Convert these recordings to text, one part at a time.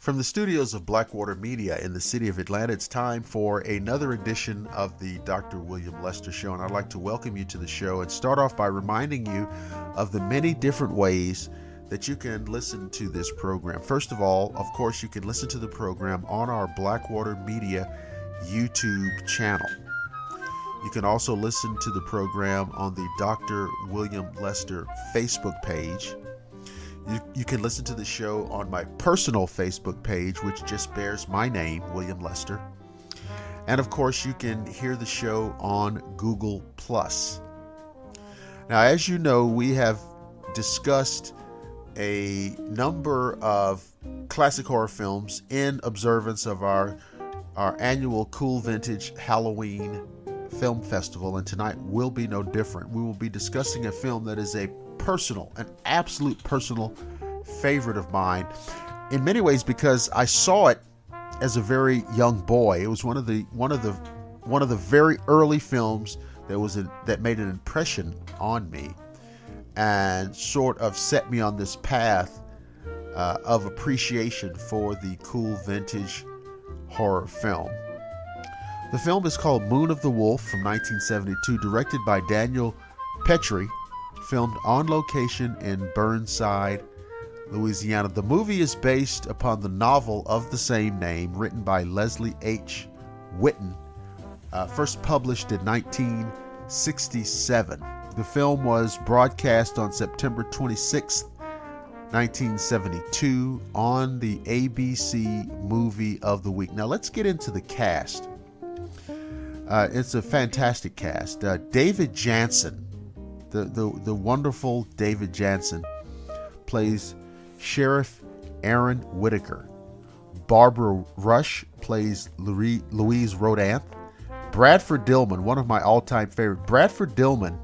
From the studios of Blackwater Media in the city of Atlanta, it's time for another edition of the Dr. William Lester Show, and I'd like to welcome you to the show and start off by reminding you of the many different ways that you can listen to this program. First of all, of course, you can listen to the program on our Blackwater Media YouTube channel. You can also listen to the program on the Dr. William Lester Facebook page. You can listen to the show on my personal Facebook page, which just bears my name, William Lester. And of course, you can hear the show on Google+. Now, as you know, we have discussed a number of classic horror films in observance of our annual Cool Vintage Halloween Film Festival, and tonight will be no different. We will be discussing a film that is an absolute personal favorite of mine, in many ways because I saw it as a very young boy. It was one of the very early films that made an impression on me and sort of set me on this path of appreciation for the cool vintage horror film. The film is called Moon of the Wolf from 1972, directed by Daniel Petrie, filmed on location in Burnside, Louisiana. The movie is based upon the novel of the same name, written by Leslie H. Whitten, first published in 1967. The film was broadcast on September 26, 1972 on the ABC Movie of the Week. Now let's get into the cast. It's a fantastic cast. David Janssen, the wonderful David Janssen, plays Sheriff Aaron Whitaker. Barbara Rush plays Louise Rodanth. Bradford Dillman, one of my all-time favorite. Bradford Dillman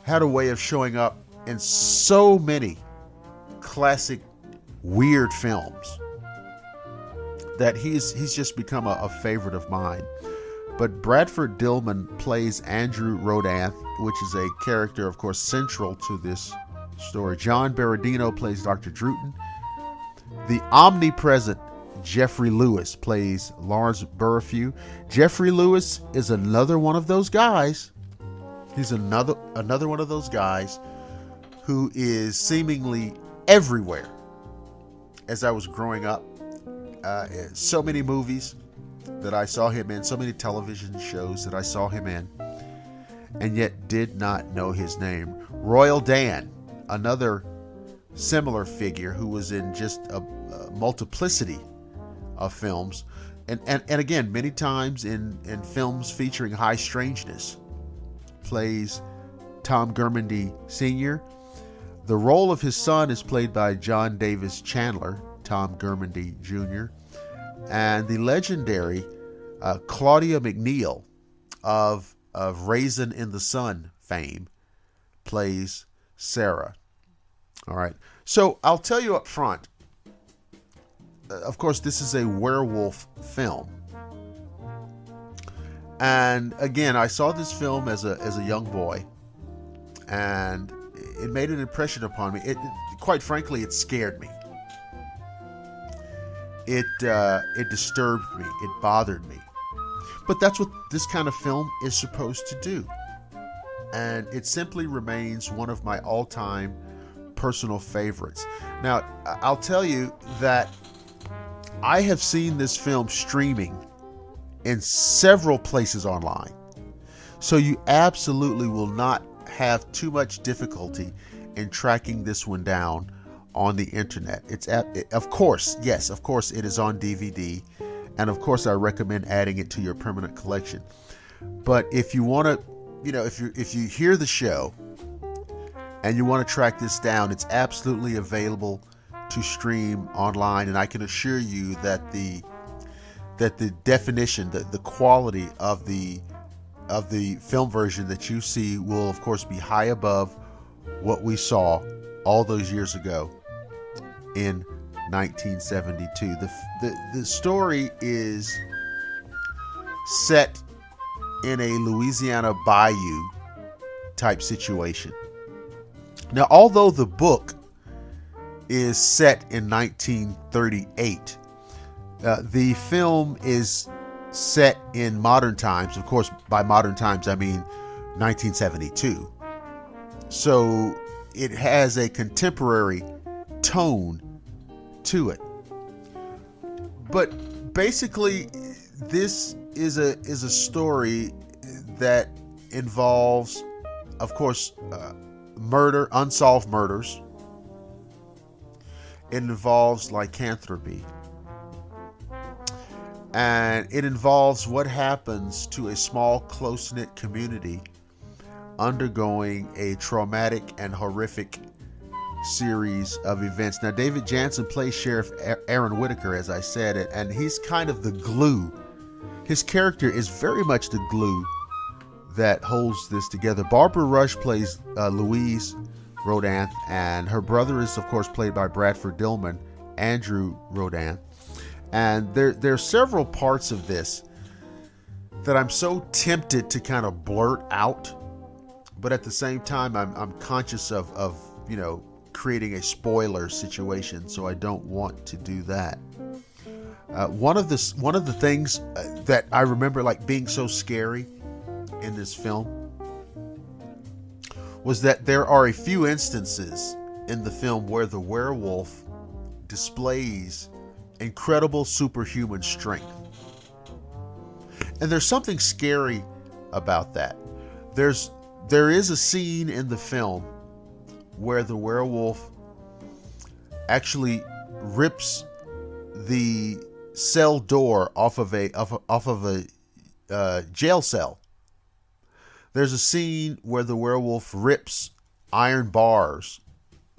had a way of showing up in so many classic weird films that he's just become a favorite of mine. But Bradford Dillman plays Andrew Rodanth, which is a character, of course, central to this story. John Berardino plays Dr. Druten. The omnipresent Jeffrey Lewis plays Lawrence Burfew. Jeffrey Lewis is another one of those guys. He's another one of those guys who is seemingly everywhere. As I was growing up, so many movies that I saw him in, so many television shows that I saw him in, and yet did not know his name. Royal Dan, another similar figure who was in just a multiplicity of films, and again, many times in films featuring high strangeness, plays Tom Gurmandy Sr. The role of his son is played by John Davis Chandler, Tom Gurmandy Jr., and the legendary Claudia McNeil of Raisin in the Sun fame plays Sarah. All right. So I'll tell you up front, of course, this is a werewolf film. And again, I saw this film as a young boy, and it made an impression upon me. Quite frankly, it scared me. It disturbed me. It bothered me. But that's what this kind of film is supposed to do. And it simply remains one of my all-time personal favorites. Now, I'll tell you that I have seen this film streaming in several places online. So you absolutely will not have too much difficulty in tracking this one down on the internet. Of course, it is on DVD, and of course I recommend adding it to your permanent collection. But if you want to, if you hear the show and you want to track this down, it's absolutely available to stream online, and I can assure you that the definition, the quality of the film version that you see will of course be high above what we saw all those years ago in 1972. The story is set in a Louisiana bayou type situation. Now, although the book is set in 1938. The film is set in modern times. Of course, by modern times, I mean 1972. So it has a contemporary tone to it. But basically, this is a story that involves, of course, murder, unsolved murders. It involves lycanthropy. And it involves what happens to a small, close-knit community undergoing a traumatic and horrific series of events. Now, David Janssen plays Sheriff Aaron Whitaker, as I said, and he's kind of the glue. His character is very much the glue that holds this together. Barbara Rush plays Louise Rodin, and her brother is, of course, played by Bradford Dillman, Andrew Rodin. And there are several parts of this that I'm so tempted to kind of blurt out, but at the same time, I'm conscious of creating a spoiler situation, so I don't want to do that. One of the things that I remember like being so scary in this film was that there are a few instances in the film where the werewolf displays incredible superhuman strength. And there's something scary about that. There is a scene in the film where the werewolf actually rips the cell door off of a jail cell. There's a scene where the werewolf rips iron bars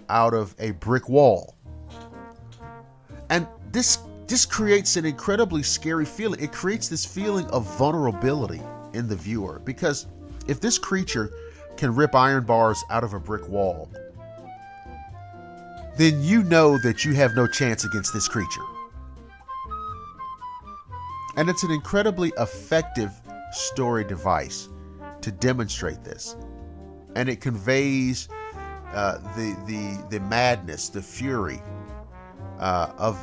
out of a brick wall. And this creates an incredibly scary feeling. It creates this feeling of vulnerability in the viewer, because if this creature can rip iron bars out of a brick wall, then you know that you have no chance against this creature. And it's an incredibly effective story device to demonstrate this. And it conveys the madness, the fury of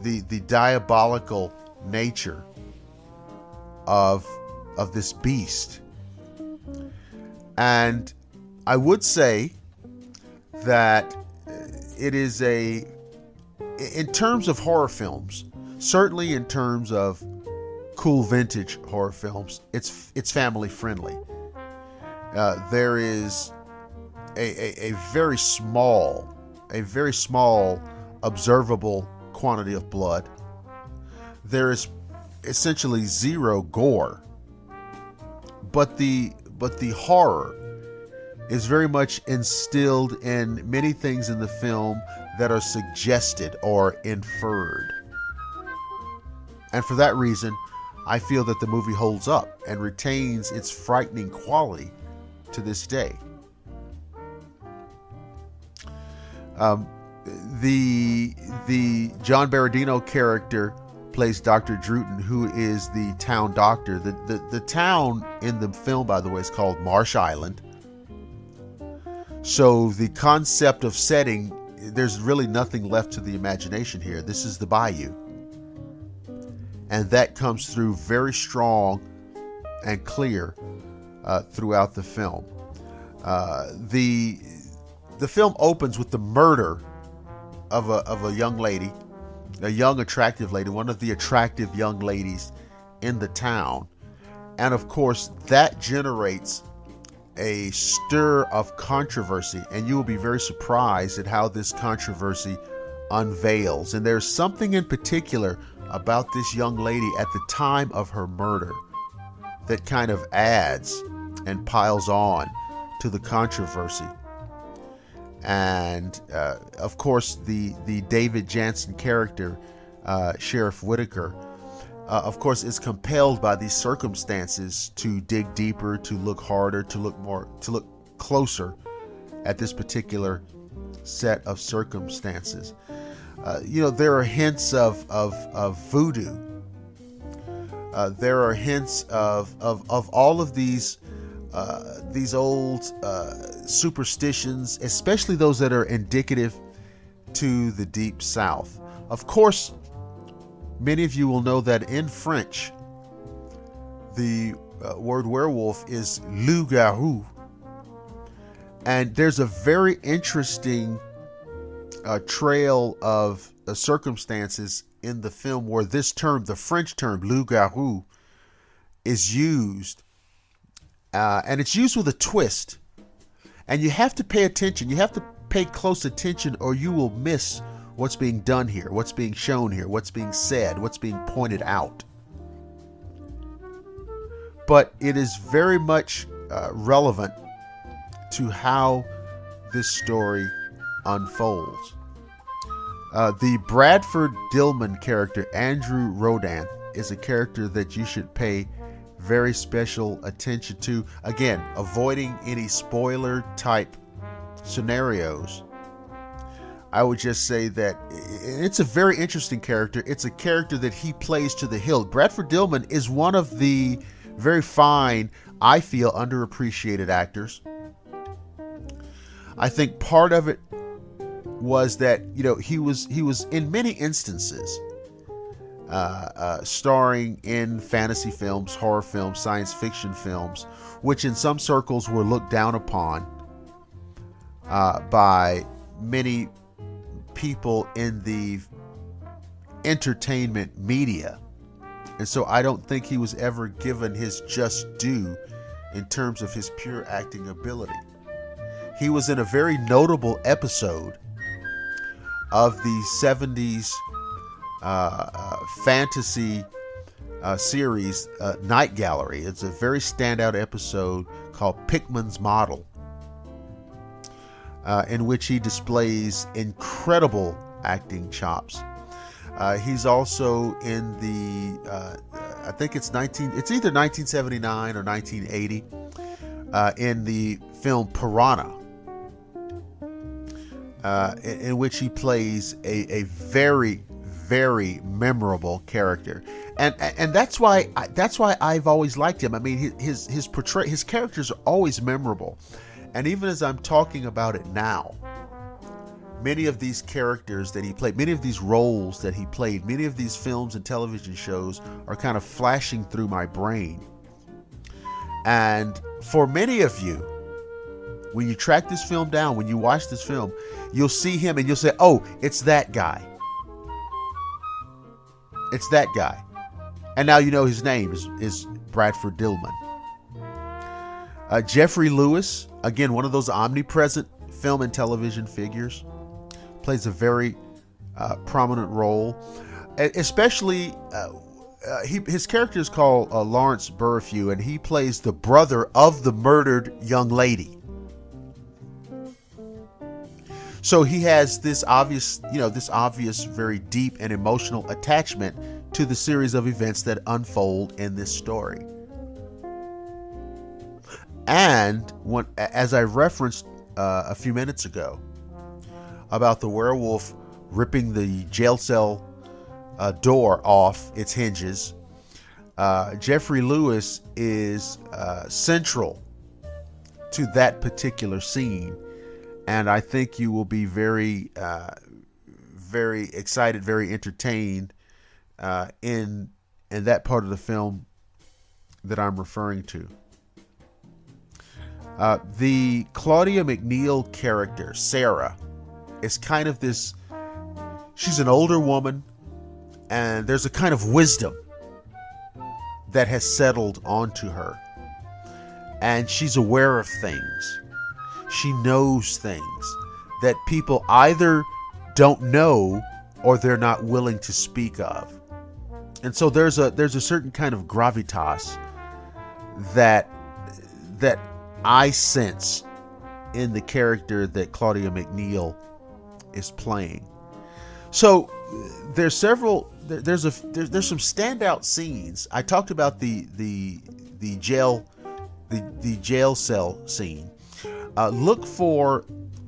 the diabolical nature of this beast. And I would say that it is in terms of horror films, certainly in terms of cool vintage horror films, it's family friendly. There is a very small observable quantity of blood. There is essentially zero gore, but the horror is very much instilled in many things in the film that are suggested or inferred. And for that reason, I feel that the movie holds up and retains its frightening quality to this day. The John Berardino character plays Dr. Druten, who is the town doctor. The town in the film, by the way, is called Marsh Island. So the concept of setting, there's really nothing left to the imagination here. This is the bayou. And that comes through very strong and clear throughout the film. The film opens with the murder of a young lady, a young attractive lady, one of the attractive young ladies in the town. And of course, that generates a stir of controversy, and you will be very surprised at how this controversy unveils. And there's something in particular about this young lady at the time of her murder that kind of adds and piles on to the controversy. And of course, the David Janssen character, Sheriff Whitaker, of course, is compelled by these circumstances to dig deeper, to look harder, to look closer at this particular set of circumstances. There are hints of voodoo. There are hints of all of these old superstitions, especially those that are indicative to the Deep South. Of course, many of you will know that in French, the word werewolf is loup-garou. And there's a very interesting trail of circumstances in the film where this term, the French term loup-garou, is used. And it's used with a twist. And you have to pay attention. You have to pay close attention or you will miss what's being done here, what's being shown here, what's being said, what's being pointed out. But it is very much relevant to how this story unfolds. The Bradford Dillman character, Andrew Rodan, is a character that you should pay very special attention to. Again, avoiding any spoiler type scenarios. I would just say that it's a very interesting character. It's a character that he plays to the hilt. Bradford Dillman is one of the very fine, I feel, underappreciated actors. I think part of it was that, you know, he was in many instances starring in fantasy films, horror films, science fiction films, which in some circles were looked down upon by many people in the entertainment media. And so I don't think he was ever given his just due in terms of his pure acting ability. He was in a very notable episode of the 70s fantasy series Night Gallery. It's a very standout episode called Pickman's Model, in which he displays incredible acting chops. He's also in the, I think it's either 1979 or 1980, in the film Piranha, in which he plays a very, very memorable character, and that's why I've always liked him. I mean, his characters are always memorable, and even as I'm talking about it now, many of these characters that he played, many of these roles that he played, many of these films and television shows are kind of flashing through my brain. And for many of you, when you track this film down, when you watch this film, you'll see him and you'll say, oh, it's that guy. It's that guy. And now you know his name is Bradford Dillman. Jeffrey Lewis, again, one of those omnipresent film and television figures, plays a very prominent role. Especially, his character is called Lawrence Burfew, and he plays the brother of the murdered young lady. So he has this obvious, very deep and emotional attachment to the series of events that unfold in this story. And as I referenced a few minutes ago about the werewolf ripping the jail cell door off its hinges, Jeffrey Lewis is central to that particular scene. And I think you will be very, very excited, very entertained in that part of the film that I'm referring to. The Claudia McNeil character, Sarah, is kind of this. She's an older woman, and there's a kind of wisdom that has settled onto her, and she's aware of things. She knows things that people either don't know or they're not willing to speak of. And so there's a certain kind of gravitas that I sense in the character that Claudia McNeil is playing. So there's some standout scenes. I talked about the jail cell scene. Look for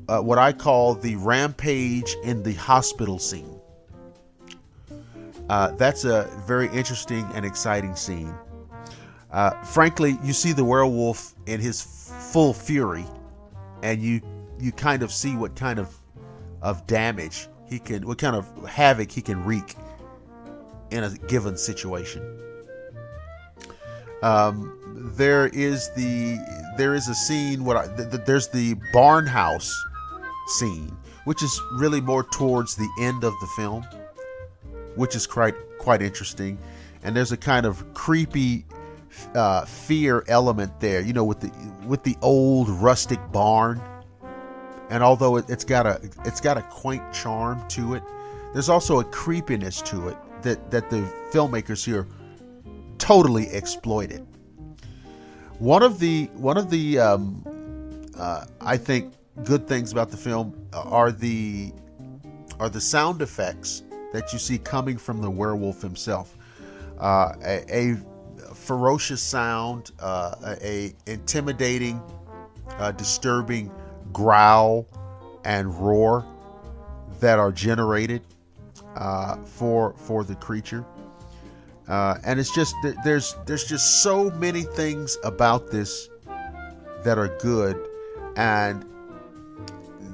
what I call the rampage in the hospital scene. That's a very interesting and exciting scene. Frankly, you see the werewolf in his full fury, and you kind of see what kind of damage what kind of havoc he can wreak in a given situation. There is a scene. There's the barn house scene, which is really more towards the end of the film, which is quite interesting. And there's a kind of creepy fear element there, with the old rustic barn. And although it's got a quaint charm to it, there's also a creepiness to it that the filmmakers here totally exploited. One of the I think good things about the film are the sound effects that you see coming from the werewolf himself. A ferocious sound, a intimidating, disturbing growl and roar that are generated for the creature. And it's just there's just so many things about this that are good. And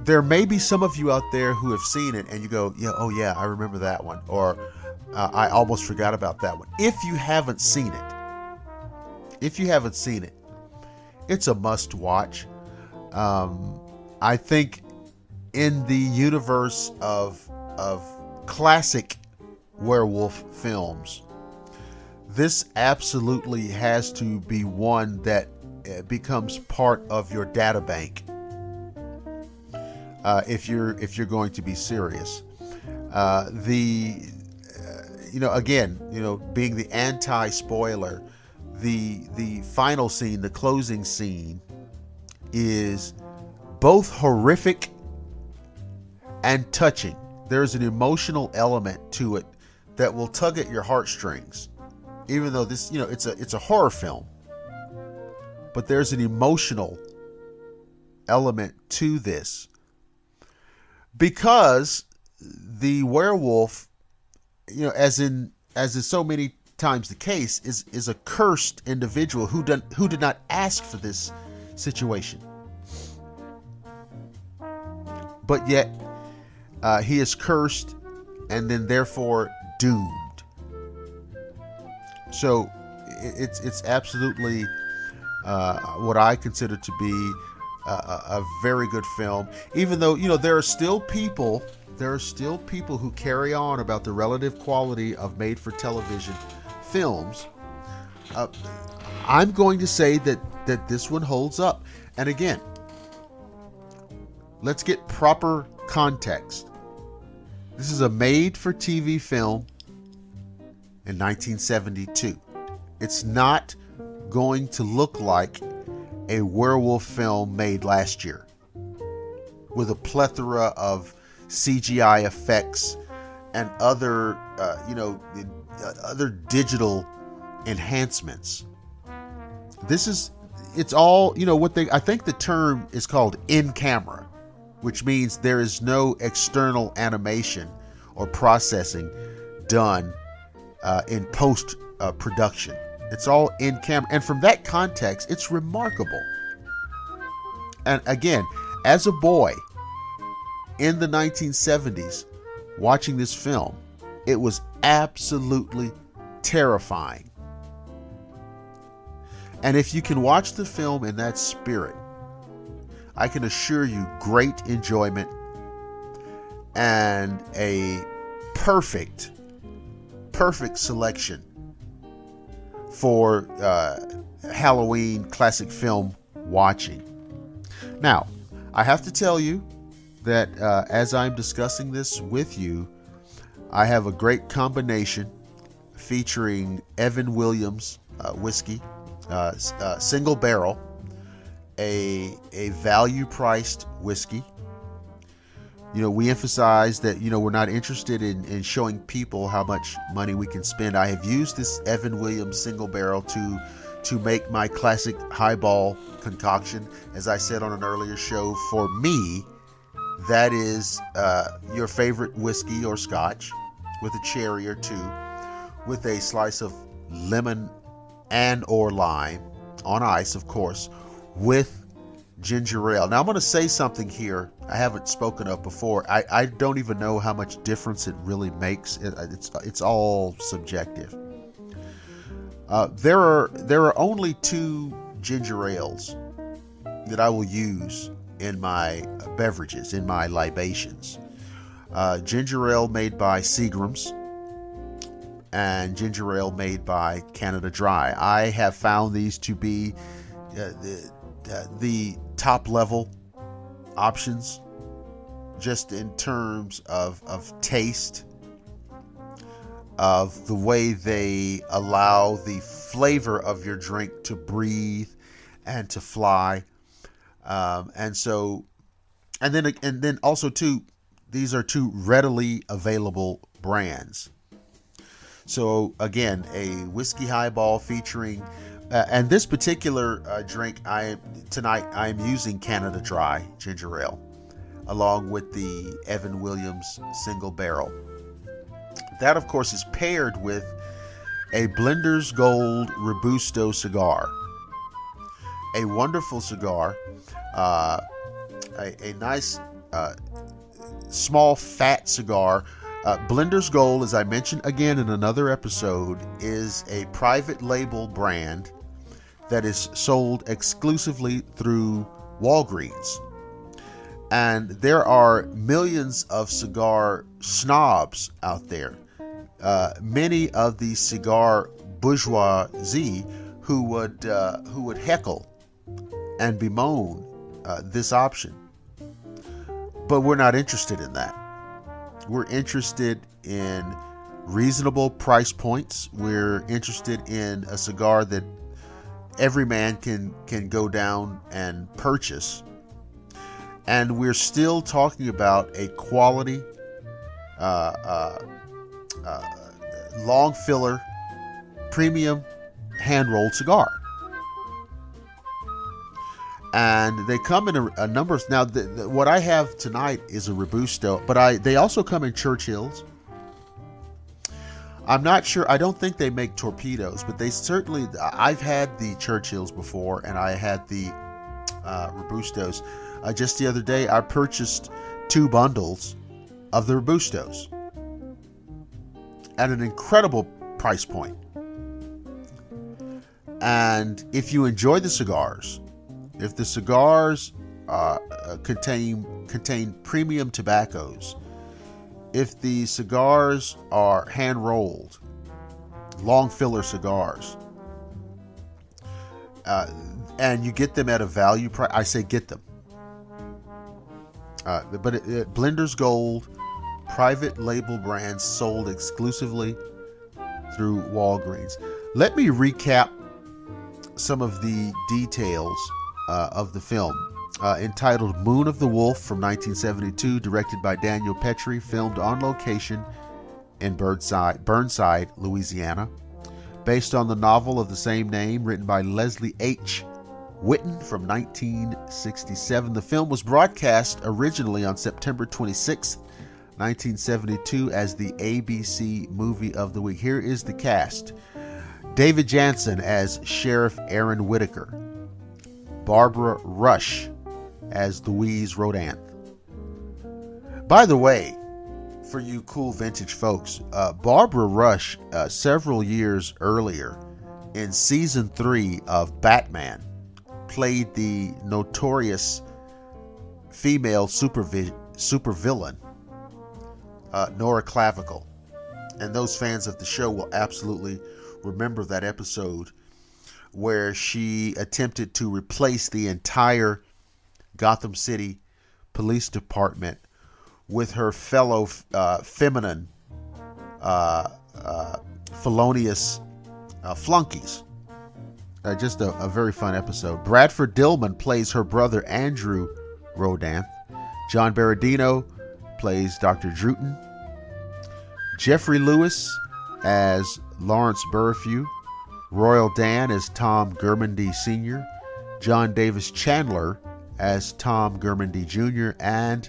there may be some of you out there who have seen it and you go, yeah, oh yeah, I remember that one, or I almost forgot about that one. If you haven't seen it, it's a must watch. I think in the universe of classic werewolf films, this absolutely has to be one that becomes part of your data bank. If you're going to be serious, again, being the anti-spoiler, the final scene, the closing scene, is both horrific and touching. There's an emotional element to it that will tug at your heartstrings, even though this, it's a horror film, but there's an emotional element to this, because the werewolf, as is so many times the case, is a cursed individual who did not ask for this situation, but yet he is cursed and then therefore doomed. So it's absolutely what I consider to be a very good film, even though there are still people who carry on about the relative quality of made-for-television films. I'm going to say that this one holds up. And again, let's get proper context. This is a made-for-TV film in 1972. It's not going to look like a werewolf film made last year with a plethora of CGI effects and other digital enhancements. It's all, I think the term is called in camera, which means there is no external animation or processing done in post production. It's all in camera. And from that context, it's remarkable. And again, as a boy in the 1970s watching this film, it was absolutely terrifying. And if you can watch the film in that spirit, I can assure you great enjoyment and a perfect selection for Halloween classic film watching. Now, I have to tell you that as I'm discussing this with you, I have a great combination featuring Evan Williams whiskey, single barrel, a value-priced whiskey. We emphasize that, we're not interested in showing people how much money we can spend. I have used this Evan Williams single barrel to make my classic highball concoction. As I said on an earlier show, for me, that is your favorite whiskey or scotch with a cherry or two, with a slice of lemon and or lime on ice, of course, with ginger ale. Now I'm going to say something here I haven't spoken of before. I don't even know how much difference it really makes. It's all subjective. There are only 2 ginger ales that I will use in my beverages, in my libations. Ginger ale made by Seagram's and ginger ale made by Canada Dry. I have found these to be the top level options, just in terms of taste, of the way they allow the flavor of your drink to breathe and to fly. And then also too, these are 2 readily available brands. So again, a whiskey highball featuring, and this particular drink tonight I'm using Canada Dry ginger ale, along with the Evan Williams single barrel. That, of course, is paired with a Blender's Gold Robusto cigar. A wonderful cigar, a nice small fat cigar. Blender's Gold, as I mentioned again in another episode, is a private label brand that is sold exclusively through Walgreens. And there are millions of cigar snobs out there, many of the cigar bourgeoisie who would heckle and bemoan this option. But we're not interested in that. We're interested in reasonable price points. We're interested in a cigar that every man can go down and purchase. And we're still talking about a quality, long filler, premium hand-rolled cigar. And they come in a number of... Now, what I have tonight is a Robusto, but they also come in Churchills. I'm not sure. I don't think they make torpedoes, but they certainly... I've had the Churchills before, and I had the Robustos. Just the other day, I purchased 2 bundles of the Robustos at an incredible price point. And if you enjoy the cigars... If the cigars contain premium tobaccos, if the cigars are hand-rolled, long filler cigars, and you get them at a value price, I say get them. But Blender's Gold, private label brands sold exclusively through Walgreens. Let me recap some of the details of the film, entitled Moon of the Wolf from 1972, directed by Daniel Petrie, filmed on location in Burnside, Louisiana, based on the novel of the same name written by Leslie H. Whitten from 1967. The film was broadcast originally on September 26th, 1972 as the ABC Movie of the Week. Here is the cast. David Janssen as Sheriff Aaron Whitaker. Barbara Rush as Louise Rodanthe. By the way, for you cool vintage folks, Barbara Rush, several years earlier in season 3 of Batman, played the notorious female supervillain, Nora Clavicle. And those fans of the show will absolutely remember that episode where she attempted to replace the entire Gotham City Police Department with her fellow feminine, felonious flunkies. Just a very fun episode. Bradford Dillman plays her brother Andrew Rodanthe. John Berardino plays Dr. Druten. Jeffrey Lewis as Lawrence Burfew. Royal Dan as Tom Gurmandy Sr., John Davis Chandler as Tom Gurmandy Jr., and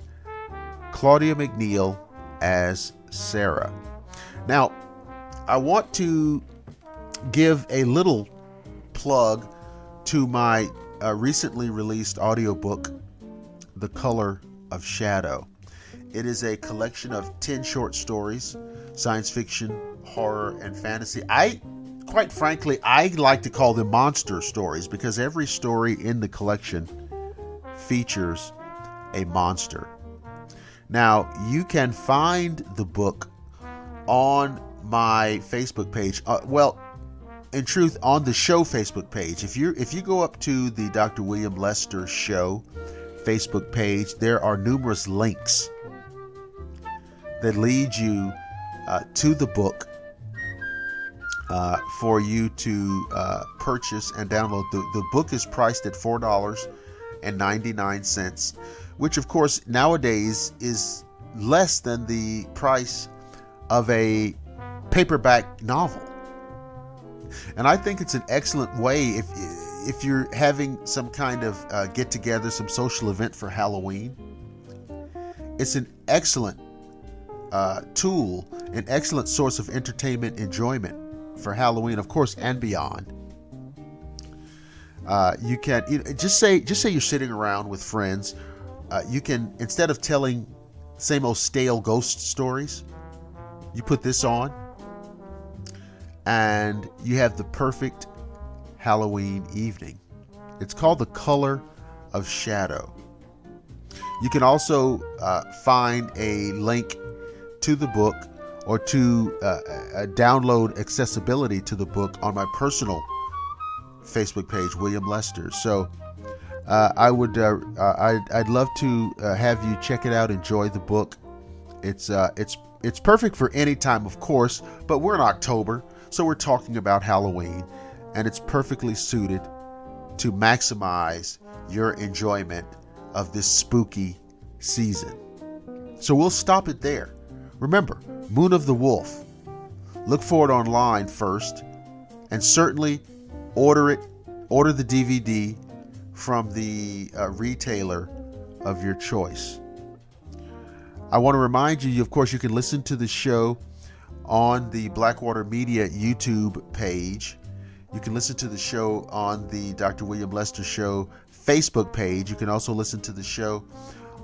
Claudia McNeil as Sarah. Now, I want to give a little plug to my recently released audiobook, The Color of Shadow. It is a collection of 10 short stories, science fiction, horror, and fantasy. Quite frankly, I like to call them monster stories because every story in the collection features a monster. Now, you can find the book on my Facebook page. In truth, on the show Facebook page. If you go up to the Dr. William Lester Show Facebook page, there are numerous links that lead you to the book for you to purchase and download. The book is priced at $4.99, which of course nowadays is less than the price of a paperback novel. And I think it's an excellent way if you're having some kind of get together, some social event for Halloween. It's an excellent tool, an excellent source of entertainment enjoyment for Halloween, of course, and beyond. You can just say you're sitting around with friends. You can, instead of telling same old stale ghost stories, you put this on, and you have the perfect Halloween evening. It's called The Color of Shadow. You can also find a link to the book or to download accessibility to the book on my personal Facebook page, William Lester. So I'd love to have you check it out, enjoy the book. It's perfect for any time, of course, but we're in October, so we're talking about Halloween, and it's perfectly suited to maximize your enjoyment of this spooky season. So we'll stop it there. Remember, Moon of the Wolf. Look for it online first, and certainly order the DVD from the retailer of your choice. I want to remind you, of course, you can listen to the show on the Blackwater Media YouTube page. You can listen to the show on the Dr. William Lester Show Facebook page. You can also listen to the show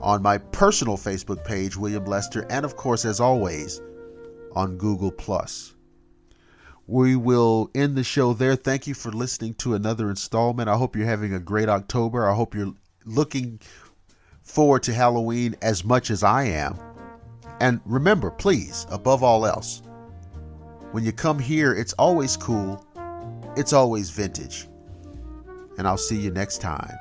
on my personal Facebook page, William Lester, and of course, as always, on Google+. We will end the show there. Thank you for listening to another installment. I hope you're having a great October. I hope you're looking forward to Halloween as much as I am. And remember, please, above all else, when you come here, it's always cool. It's always vintage. And I'll see you next time.